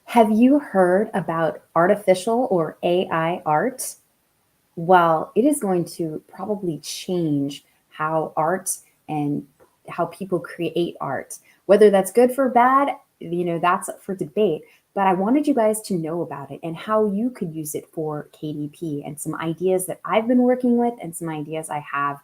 Have you heard about artificial or AI art? Well, it is going to probably change how art and how people create art. Whether that's good for bad, that's up for debate. But I wanted you guys to know about it and how you could use it for KDP and some ideas that I've been working with and some ideas I have.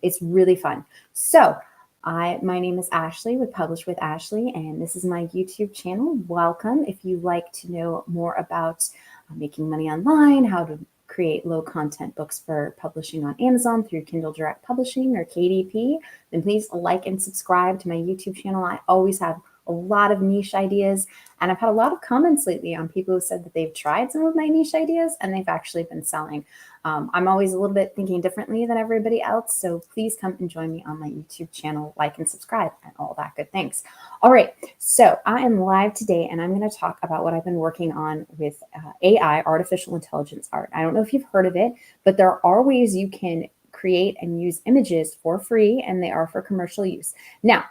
It's really fun. So, my name is Ashley with Publish with Ashley, and this is my YouTube channel. Welcome. If you'd like to know more about making money online, how to create low content books for publishing on Amazon through Kindle Direct Publishing or KDP, then please like and subscribe to my YouTube channel. I always have a lot of niche ideas, and I've had a lot of comments lately on people who said that they've tried some of my niche ideas and they've actually been selling. I'm always a little bit thinking differently than everybody else, so please come and join me on my YouTube channel, like and subscribe, and all that good things. All right, so I am live today, and I'm going to talk about what I've been working on with AI, artificial intelligence art. I don't know if you've heard of it, but there are ways you can create and use images for free, and they are for commercial use. Now,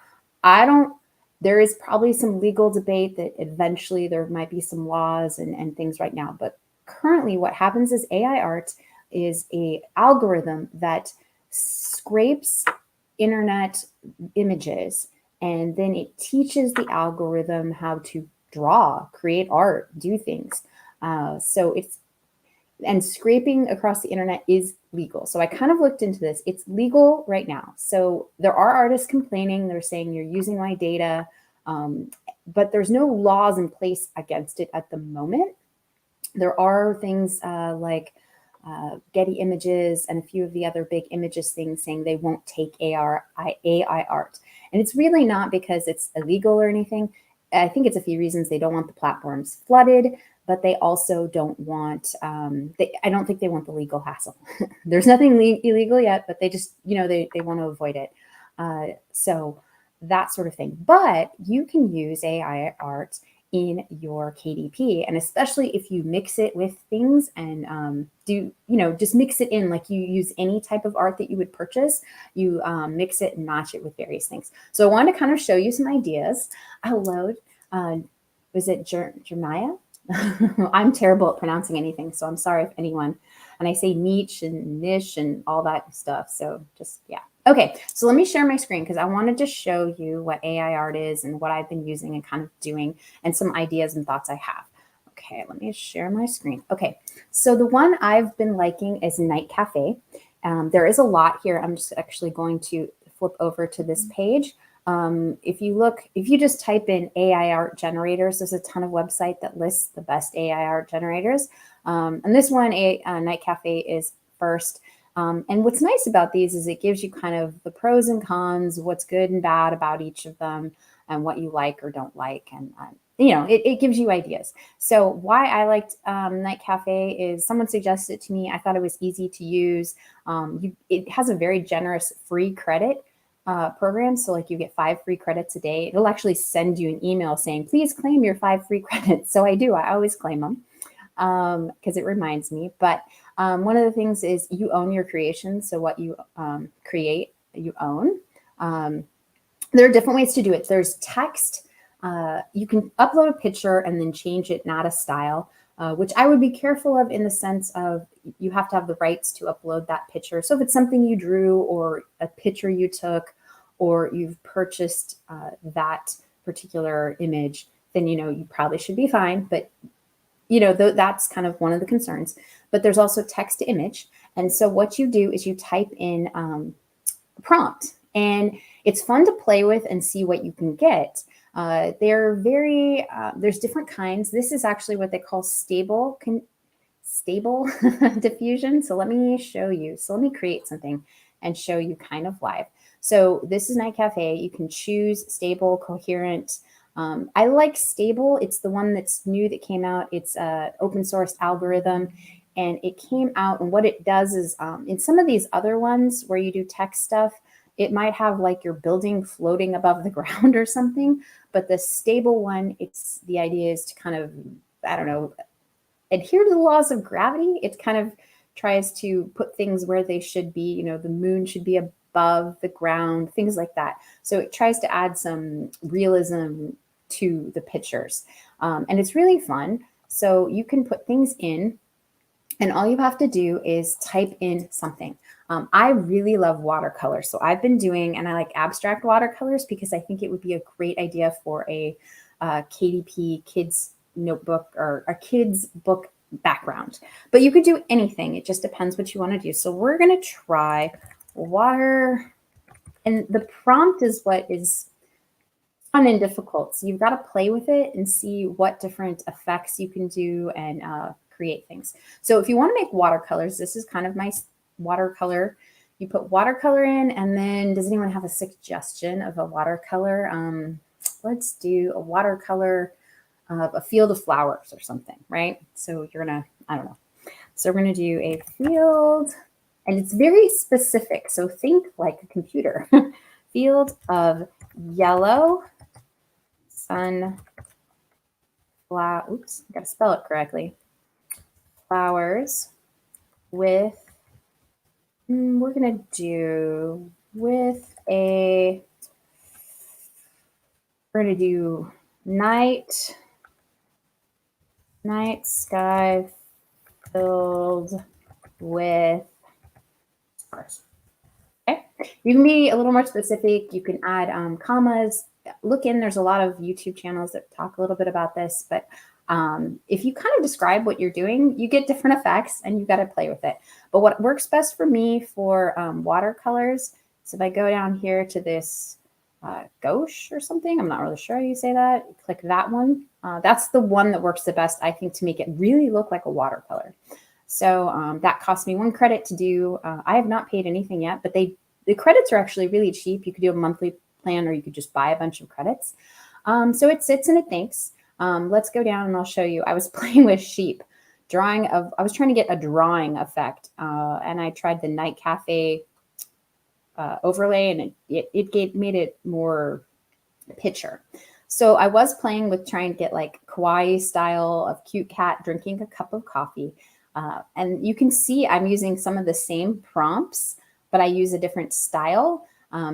there is probably some legal debate that eventually there might be some laws and things right now, but currently what happens is AI art is a algorithm that scrapes internet images, and then it teaches the algorithm how to draw, create art, do things. And scraping across the internet is legal. So I kind of looked into this. It's legal right now. So there are artists complaining. They're saying you're using my data, but there's no laws in place against it at the moment. There are things like Getty Images and a few of the other big images things saying they won't take AI art. And it's really not because it's illegal or anything. I think it's a few reasons. They don't want the platforms flooded, but they also don't want, I don't think they want the legal hassle. There's nothing illegal yet, but they just, they want to avoid it. So that sort of thing. But you can use AI art in your KDP, and especially if you mix it with things and just mix it in like you use any type of art that you would purchase. You mix it and match it with various things. So I want to kind of show you some ideas. Hello, was it Jeremiah? I'm terrible at pronouncing anything, so I'm sorry if anyone, and I say niche and niche and all that stuff. So just, yeah. Okay, so let me share my screen because I wanted to show you what AI art is and what I've been using and kind of doing and some ideas and thoughts I have. Okay, let me share my screen. Okay, so the one I've been liking is Night Cafe. There is a lot here. I'm just actually going to flip over to this page. If you just type in AI art generators, there's a ton of website that lists the best AI art generators. And this one, Night Cafe, is first. And what's nice about these is it gives you kind of the pros and cons, what's good and bad about each of them, and what you like or don't like. And, it gives you ideas. So why I liked Night Cafe is someone suggested it to me. I thought it was easy to use. It has a very generous free credit program. So like you get 5 free credits a day. It'll actually send you an email saying, please claim your 5 free credits. So I do. I always claim them because it reminds me. But one of the things is you own your creation. So what you create, you own. There are different ways to do it. There's text. You can upload a picture and then change it, not a style, which I would be careful of in the sense of you have to have the rights to upload that picture. So if it's something you drew or a picture you took or you've purchased that particular image, then, you probably should be fine. But that's kind of one of the concerns. But there's also text to image. And so what you do is you type in a prompt, and it's fun to play with and see what you can get. There's different kinds. This is actually what they call stable diffusion. So let me show you. So let me create something and show you kind of live. So this is Night Cafe. You can choose stable, coherent. I like stable. It's the one that's new that came out. It's an open source algorithm, and it came out. And what it does is in some of these other ones where you do text stuff, it might have like your building floating above the ground or something. But the stable one, the idea is to kind of, I don't know, adhere to the laws of gravity. It kind of tries to put things where they should be. The moon should be above the ground, things like that. So it tries to add some realism to the pictures. And it's really fun. So you can put things in, and all you have to do is type in something. I really love watercolor. So I've been doing, and I like abstract watercolors because I think it would be a great idea for a KDP kids notebook or a kids book background. But you could do anything. It just depends what you want to do. So we're going to try water. And the prompt is what is fun and difficult. So you've got to play with it and see what different effects you can do and create things. So if you want to make watercolors, this is kind of my watercolor. You put watercolor in, and then does anyone have a suggestion of a watercolor? Let's do a watercolor of a field of flowers or something, right? So you're gonna, I don't know. So we're gonna do a field, and it's very specific. So think like a computer. Field of yellow sunflower. Oops, I gotta spell it correctly. Flowers with, we're gonna do with a, we're gonna do night sky filled with stars. Okay, you can be a little more specific. You can add commas. Look in, there's a lot of YouTube channels that talk a little bit about this, but if you kind of describe what you're doing, you get different effects and you got to play with it. But what works best for me for watercolors, so if I go down here to this gouache or something, I'm not really sure how you say that, click that one. That's the one that works the best, I think, to make it really look like a watercolor. So that cost me 1 credit to do. I have not paid anything yet, but the credits are actually really cheap. You could do a monthly plan, or you could just buy a bunch of credits. So it sits and it thinks. Let's go down and I'll show you. I was playing with sheep, I was trying to get a drawing effect, and I tried the Night Cafe overlay, and it made it more picture. So I was playing with trying to get like kawaii style of cute cat drinking a cup of coffee. And you can see I'm using some of the same prompts, but I use a different style.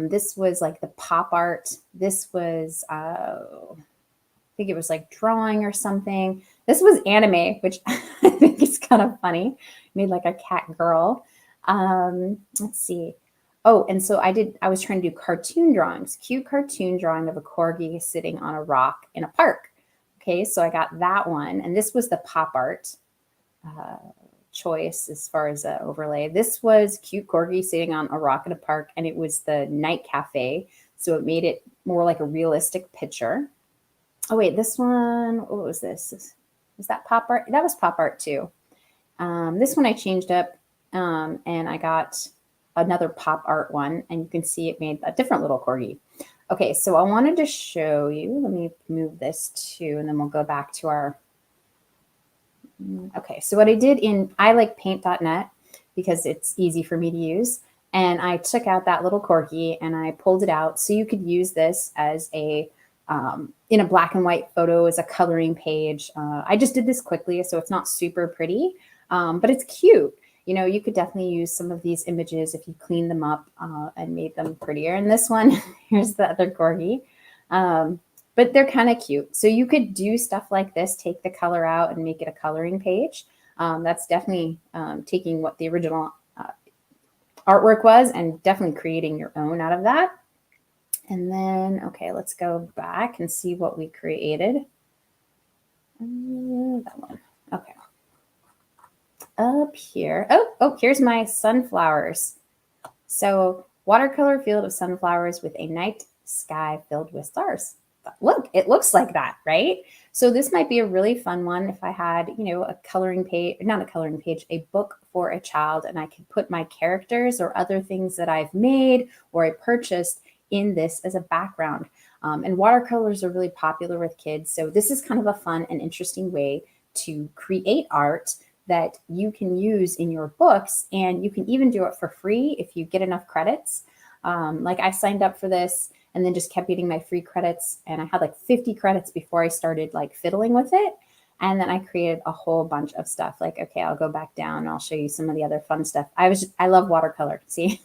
This was like the pop art. This was, I think it was like drawing or something. This was anime, which I think is kind of funny. Made like a cat girl. Let's see. Oh, and so I was trying to do cartoon drawings, cute cartoon drawing of a corgi sitting on a rock in a park. Okay, so I got that one. And this was the pop art choice as far as overlay. This was cute corgi sitting on a rock in a park, and it was the Night Cafe. So it made it more like a realistic picture. Oh, wait, this one, what was this? Was that pop art? That was pop art too. This one I changed up, and I got another pop art one, and you can see it made a different little corgi. Okay, so I wanted to show you, let me move this too, and then we'll go back to our, okay, so what I did I like paint.net because it's easy for me to use. And I took out that little corgi and I pulled it out. So you could use this as a, in a black and white photo as a coloring page. I just did this quickly, so it's not super pretty, but it's cute. You know, you could definitely use some of these images if you clean them up and made them prettier. And this one, here's the other corgi. But they're kind of cute. So you could do stuff like this, take the color out and make it a coloring page. That's definitely taking what the original artwork was and definitely creating your own out of that. And then, okay, let's go back and see what we created. That one. Okay. Up here. Oh, here's my sunflowers. So watercolor field of sunflowers with a night sky filled with stars. Look, it looks like that, right? So this might be a really fun one if I had, you know, a coloring page, not a coloring page, a book for a child, and I could put my characters or other things that I've made or I purchased in this as a background. And watercolors are really popular with kids. So this is kind of a fun and interesting way to create art that you can use in your books, and you can even do it for free if you get enough credits. Like I signed up for this and then just kept getting my free credits, and I had like 50 credits before I started like fiddling with it. And then I created a whole bunch of stuff. Like, okay, I'll go back down and I'll show you some of the other fun stuff. I love watercolor, see?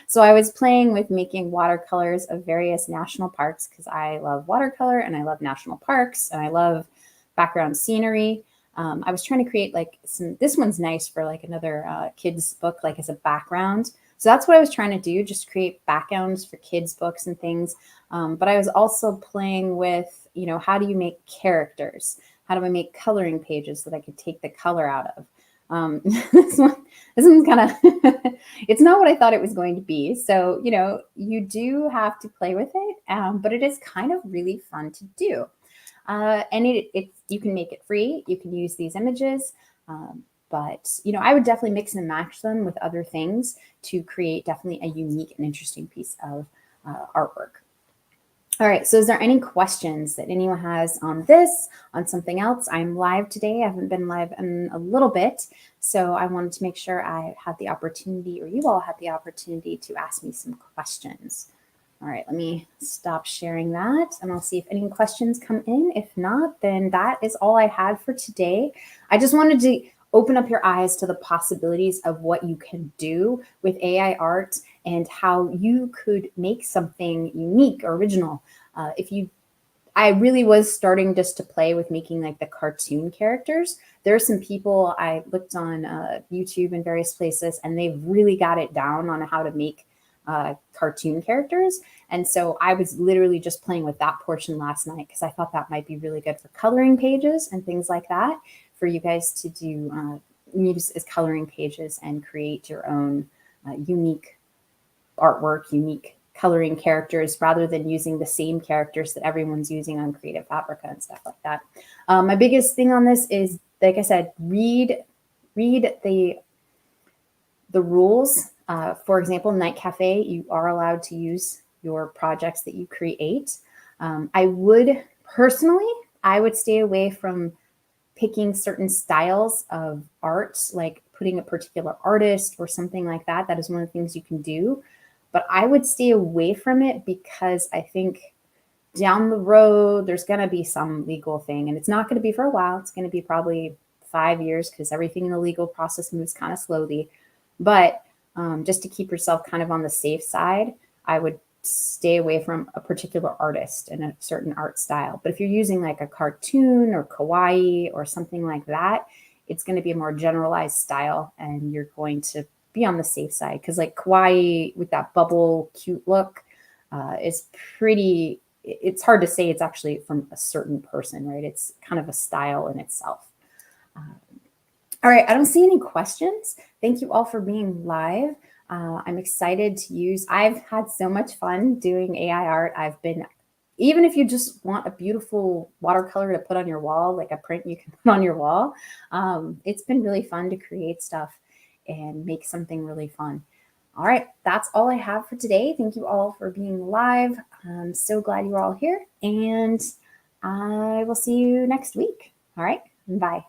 So I was playing with making watercolors of various national parks because I love watercolor and I love national parks and I love background scenery. I was trying to create like this one's nice for like another kid's book, like as a background. So that's what I was trying to do, just create backgrounds for kids' books and things. But I was also playing with, how do you make characters? How do I make coloring pages that I could take the color out of? This one's kind of, it's not what I thought it was going to be. So, you do have to play with it, but it is kind of really fun to do. And you can make it free. You can use these images. But, I would definitely mix and match them with other things to create definitely a unique and interesting piece of artwork. All right, so is there any questions that anyone has on this, on something else? I'm live today. I haven't been live in a little bit, so I wanted to make sure I had the opportunity, or you all had the opportunity to ask me some questions. All right, let me stop sharing that, and I'll see if any questions come in. If not, then that is all I had for today. I just wanted to open up your eyes to the possibilities of what you can do with AI art and how you could make something unique or original. I really was starting just to play with making like the cartoon characters. There are some people I looked on YouTube and various places, and they've really got it down on how to make cartoon characters. And so I was literally just playing with that portion last night because I thought that might be really good for coloring pages and things like that, for you guys to do use as coloring pages and create your own unique artwork, unique coloring characters, rather than using the same characters that everyone's using on Creative Fabrica and stuff like that. My biggest thing on this is, like I said, read the rules. For example, Night Cafe, you are allowed to use your projects that you create. I would stay away from picking certain styles of art, like putting a particular artist or something like that. That is one of the things you can do. But I would stay away from it because I think down the road, there's going to be some legal thing. And it's not going to be for a while. It's going to be probably 5 years because everything in the legal process moves kind of slowly. But just to keep yourself kind of on the safe side, I would stay away from a particular artist and a certain art style. But if you're using like a cartoon or kawaii or something like that, it's going to be a more generalized style, and you're going to be on the safe side, because like kawaii with that bubble cute look is pretty, it's hard to say it's actually from a certain person, right? It's kind of a style in itself. All right, I don't see any questions. Thank you all for being live. I'm excited to use, I've had so much fun doing AI art. Even if you just want a beautiful watercolor to put on your wall, like a print you can put on your wall, it's been really fun to create stuff and make something really fun. All right, that's all I have for today. Thank you all for being live. I'm so glad you're all here, and I will see you next week. All right, bye.